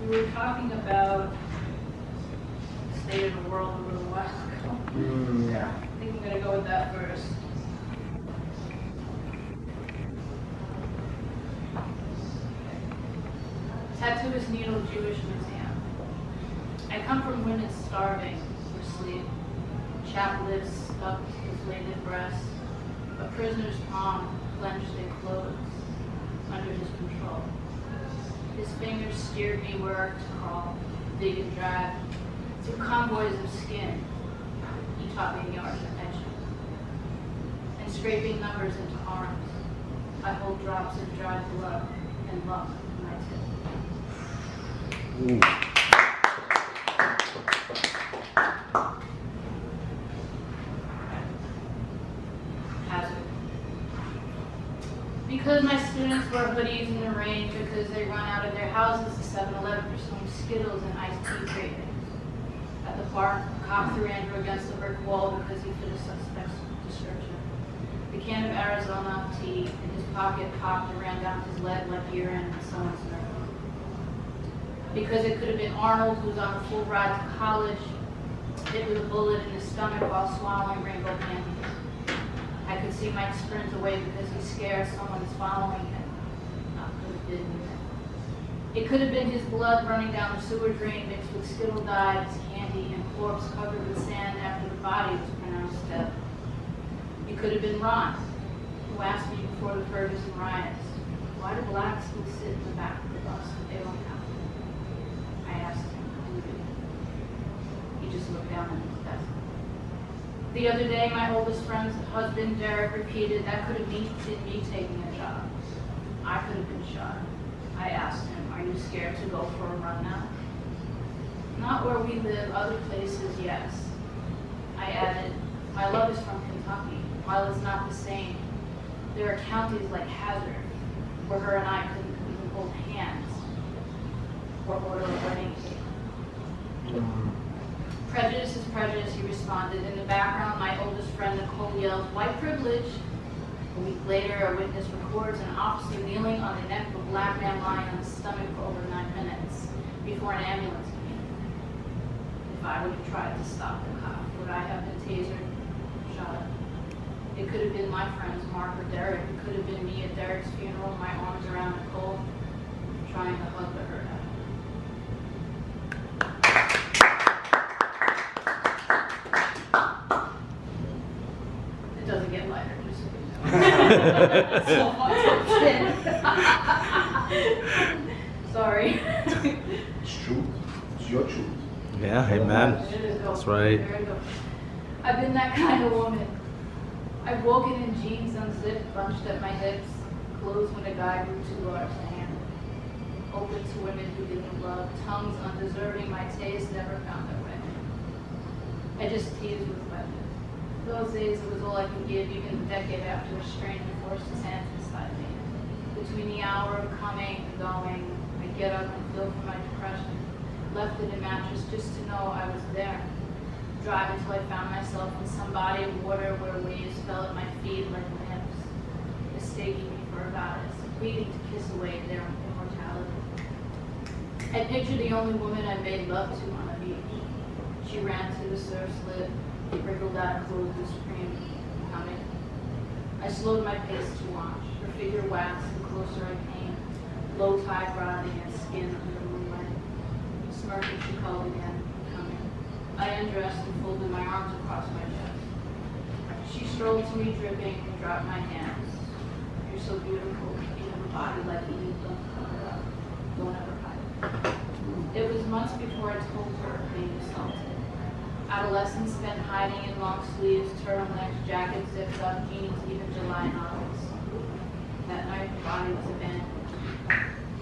We were talking about the state of the world a little while ago. Yeah. I think I'm going to go with that first. Tattooist Needle Jewish Museum. I come from women starving for sleep, chapped lips stuck to deflated breasts, a prisoner's palm clenched in clothes under his control. His fingers steered me where to crawl, dig and drag, through convoys of skin. He taught me the art of etching. And scraping numbers into arms, I hold drops of dried blood and luck in my tip. Hazard. Because my students wear hoodies in the rain because they run out of their houses to 7-Eleven pursuing Skittles and iced tea cravings. At the park, a cop threw Andrew against a brick wall because he fit a suspect's description. The can of Arizona tea in his pocket popped and ran down his leg like urine in someone's nerve. Because it could have been Arnold, who was on a full ride to college, hit with a bullet in his stomach while swallowing rainbow candies. I could see Mike sprint away because he's scared someone's following him. Not could have been him. It could have been his blood running down the sewer drain mixed with Skittle dyes, candy, and corpse covered with sand after the body was pronounced dead. It could have been Ron, who asked me before the Ferguson riots, why do blacks still sit in the back of the bus if they don't have to? I asked him, who did? He just looked down at his desk. The other day, my oldest friend's husband, Derek, repeated that could have been me taking a job. I could have been shot. I asked him, are you scared to go for a run now? Not where we live, other places, yes. I added, my love is from Kentucky. While it's not the same, there are counties like Hazard, where her and I couldn't even hold hands or order a wedding cake. Prejudice is prejudice, he responded. In the background, my oldest friend Nicole yells, white privilege. A week later, a witness records an officer kneeling on the neck of a black man lying on his stomach for over 9 minutes before an ambulance came. If I would have tried to stop the cop, would I have been tasered, shot? It could have been my friends Mark or Derek. It could have been me at Derek's funeral, my arms around Nicole, trying to hug the hurt out. It doesn't get lighter, just so you know. So fucked up shit. Sorry. It's true. It's your truth. Yeah, amen. That's right. I've been that kind of woman. I've woken in jeans unzipped, bunched at my hips, clothes when a guy grew too large to handle. Open to women who didn't love, tongues undeserving my taste never found their way. I just teased with weapons. Those days it was all I could give, even a decade after a stranger forced his hands inside me. Between the hour of coming and going, I'd get up and feel for my depression, left it in mattress just to know I was there. Drive until I found myself in some body of water where waves fell at my feet like lamps, mistaking me for a goddess, pleading to kiss away their immortality. I pictured the only woman I made love to on a beach. She ran to the surf slip, wriggled out of clothes and screamed, coming. I slowed my pace to watch. Her figure waxed the closer I came, low tide writhing against skin under the moonlight. Smirking, she called again, coming. I undressed and folded my arms across my chest. She strolled to me dripping and dropped my hands. You're so beautiful. You have a body like you. Don't cover it up. Don't ever hide it. It was months before I told her being assaulted. Adolescents spent hiding in long sleeves, turtlenecks, jackets zipped up, jeans, even July novels. That night, the body was abandoned,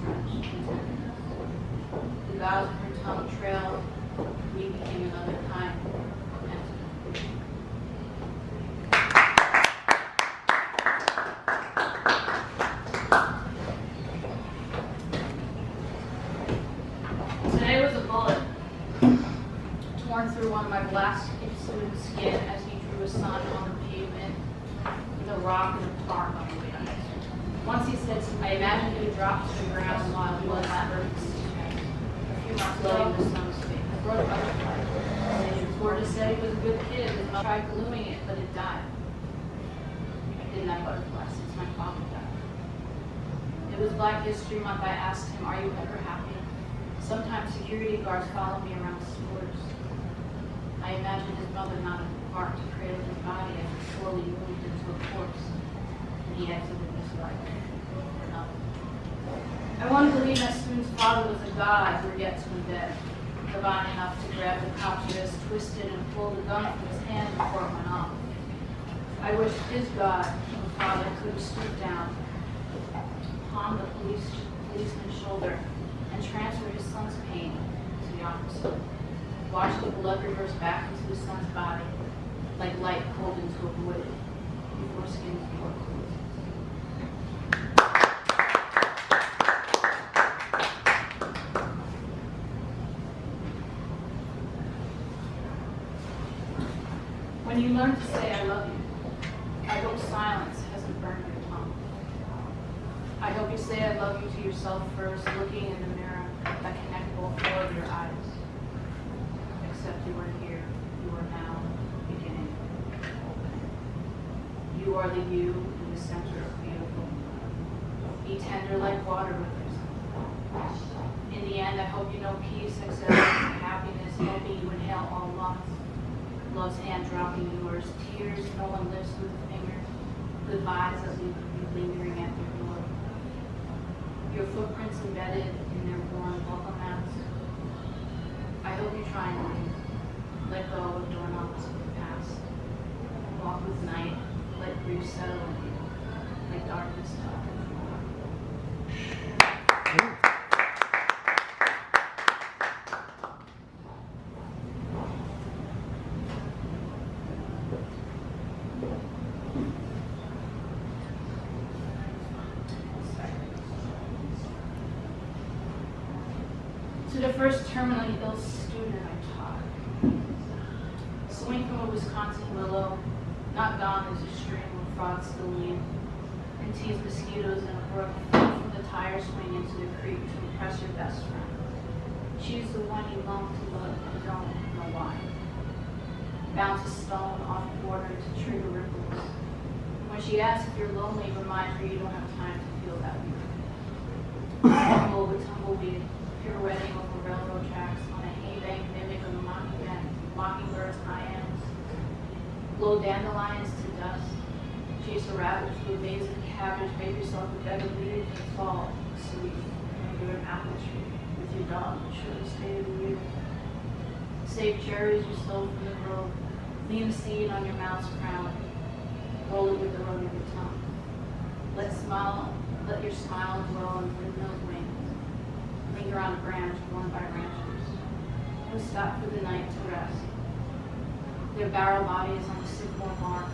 drenched in tenderness. The gauze of her tongue trailed. We became another kind of entity. Today was a bullet torn through one of my black student's skin as he drew a sun on the pavement with a rock and a tarp on the way on it. Once he said, I imagined he dropped to the ground while blood spurted. A flooding the son's face. I brought a butterfly. Florida said he was a good kid. His mother tried gluing it, but it died. I didn't have butterflies since my father died. It was Black History Month. I asked him, "Are you ever happy?" Sometimes security guards follow me around stores. I imagine his mother not in the park to cradle his body as he slowly moved into a corpse, and he exited this life for nothing. I want to believe my student's father was a god who were yet to embed, divine enough to grab the cop wrist, twist it, and pull the gun from his hand before it went off. I wish his God, the father, could have stooped down, palmed the policeman's shoulder, and transferred his son's pain to the officer. Watch the blood reverse back into his son's body, like light pulled into a void before skin's door closes. When you learn to say I love you, I hope silence hasn't burned your tongue. I hope you say I love you to yourself first, looking in the mirror that connect both of your eyes. Except you are here, you are now, beginning, opening. You are the you in the center of beautiful. Be tender like water with yourself. In the end, I hope you know peace, acceptance, and happiness, helping you inhale all loss. Love's hand dropping yours, tears no one lifts with a finger, goodbyes that leave you lingering at your door. Your footprints embedded in their worn welcome mats. I hope you try and leave, let go of doorknobs of the past. Walk with night, let grief settle in you, like darkness talking. To the first terminally ill student I taught. Swing from a Wisconsin willow, not gone is a stream where frogs still leave, and tease mosquitoes in a brook, from the tire swing into the creek to impress your best friend. Choose the one you long to love and don't know why. Bounce a stone off water to trigger ripples. When she asks if you're lonely, remind her you don't have time to feel that way. Tumble with tumbleweed, pirouetting over railroad tracks on a haybank mimic of mockingbird's iams. Blow dandelions to dust. Chase a rabbit through a maze of cabbage. Make yourself a bed of leaves and fall asleep under an apple tree with your dog. Should have stayed a year. Save cherries you stole from the grove. Lean a seed on your mouth's crown. Roll it with the road of your tongue. Let your smile grow on windmill wings. Linger on a branch worn by ranchers who stop for the night to rest. Their barrel bodies on the sycamore bark.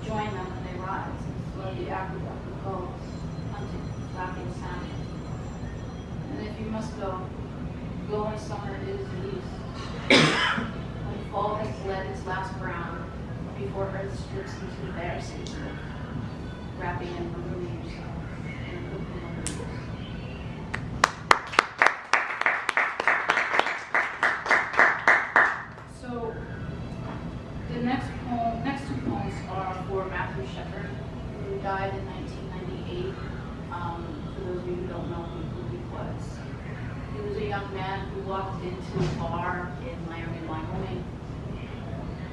Join them when they rise and flow the aqueduct of gulls, hunting, flapping sound. And if you must go when summer is least. When fall has bled its last brown, before earth strips into the bare season, wrapping and removing yourself in a cocoon of leaves. So the next two poems are for Matthew Shepard, who died in 1998. For those of you who don't know who he was. He was a young man who walked into a bar in Laramie, Wyoming,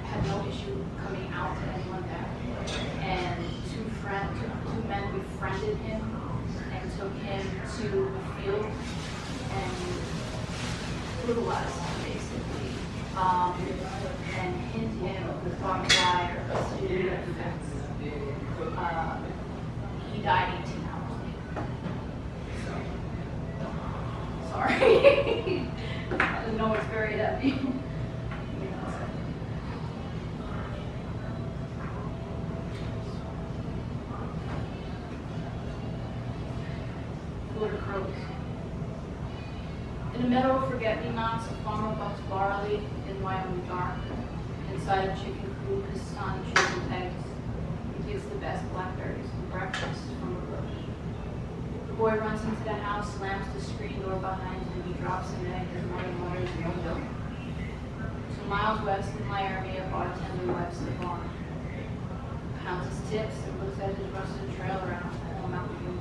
had no issue coming out to anyone there, and two men befriended him and took him to the field and brutalized him, basically, and hit him with barbed wire to the effects. He died 18 hours later. Sorry. I know it's very heavy. In a meadow of forget-me-nots, a farmer bucks barley in Wyoming dark. Inside a chicken coop, his son chews eggs. He takes the best blackberries for breakfast from a bush. boy runs into the house, slams the screen door behind him, he drops an egg, his mother mutters, no milk. 2 miles west in Miami, a bartender wipes the bar, counts his tips and looks at his rusted trailer out on Mountain View.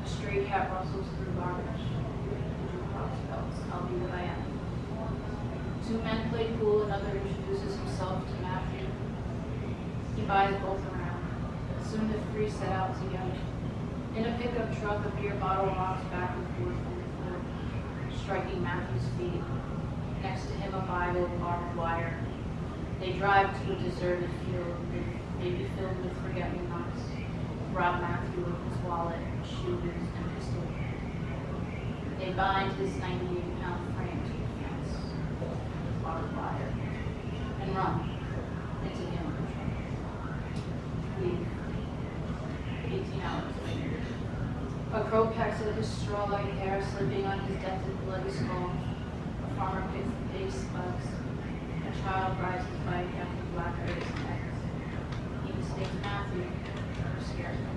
A stray cat rustles through garbage. Jukebox bells, I'll be the Bayonne. 2 men play pool, another introduces himself to Matthew. He buys both around. Soon the 3 set out together. In a pickup truck, a beer bottle rocks back and forth on the floor, striking Matthew's feet. Next to him, a Bible of barbed wire. They drive to a deserted field, maybe filled with forget-me-nots. Rob Matthew of his wallet, shoes, and pistol. They bind his 98-pound frame to the fence, barbed wire, and run into him in the truck. Leave. 18 hours later. A crow pecks at his straw-like hair, slipping on his dented bloody skull. A farmer picks the base bugs. A child rides his bike after blackberries and eggs. He mistakes Matthew for a scarecrow.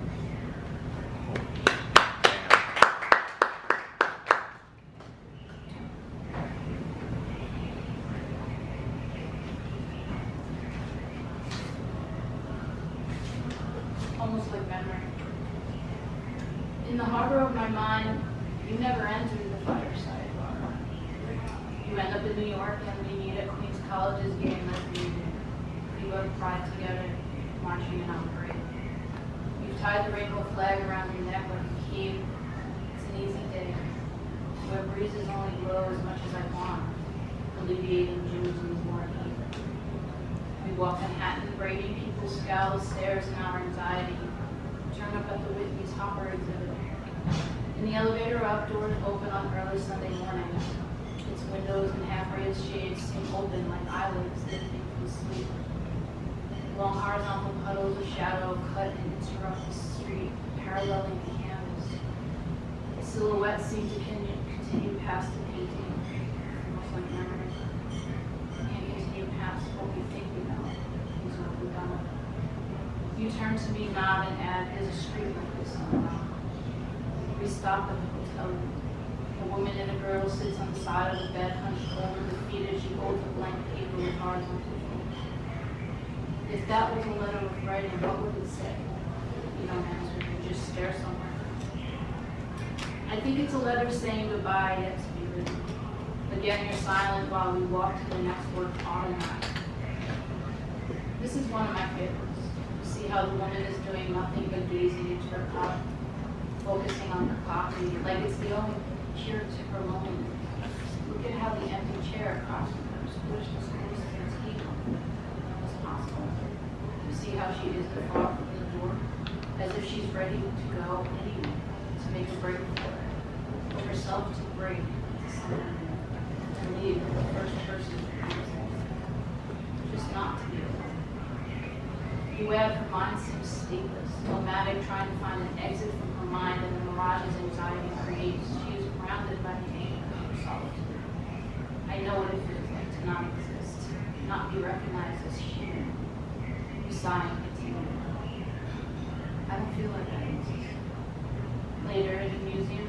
Almost like memory. In the harbor of my mind, you never entered the fireside bar. You end up in New York and we meet at Queens College's gay lesbian dinner. We go to Pride together, marching in on parade. You've tied the rainbow flag around your neck like a key. It's an easy day, where breezes only blow as much as I want, alleviating Jews and more heat. We walk Manhattan, braving people's scowls, stares, and our anxiety. Turn up at the Whitney's Hopper exhibit. In the elevator, outdoors open on early Sunday morning. Its windows and half-raised shades seem open like eyelids lifting from sleep. Long horizontal puddles of shadow cut and interrupt the street, paralleling the canvas. The silhouettes seem to continue past the painting, almost like memory. And continue past what we think we know, is what we've done. You turn to me, nod, and add, there's a street like this on the rock. We stop at the hotel room. A woman and a girl sits on the side of the bed, hunched over the feet as she holds a blank paper with horizontal folds. If that was a letter of writing, what would it say? You don't answer, you just stare somewhere. I think it's a letter saying goodbye, yet to be written. Again, you're silent while we walk to the next work automatic. This is one of my favorites. See how the woman is doing nothing but gazing into her cup, focusing on her coffee, like it's the only cure to her loneliness. Look at how the empty chair across from her squished and squeezed against heat. That was possible. You see how she is far from the door, as if she's ready to go anyway, to make a break for herself to break to someone and leave the first person who comes in. Just not to be alone. The way of her mind seems stateless, nomadic, trying to find an exit from her mind and the mirages anxiety creates. She is grounded by the anger of her solitude. I know what it feels like to not exist, not be recognized as human. You sigh and continue. I don't feel like I exist. Later, in the museum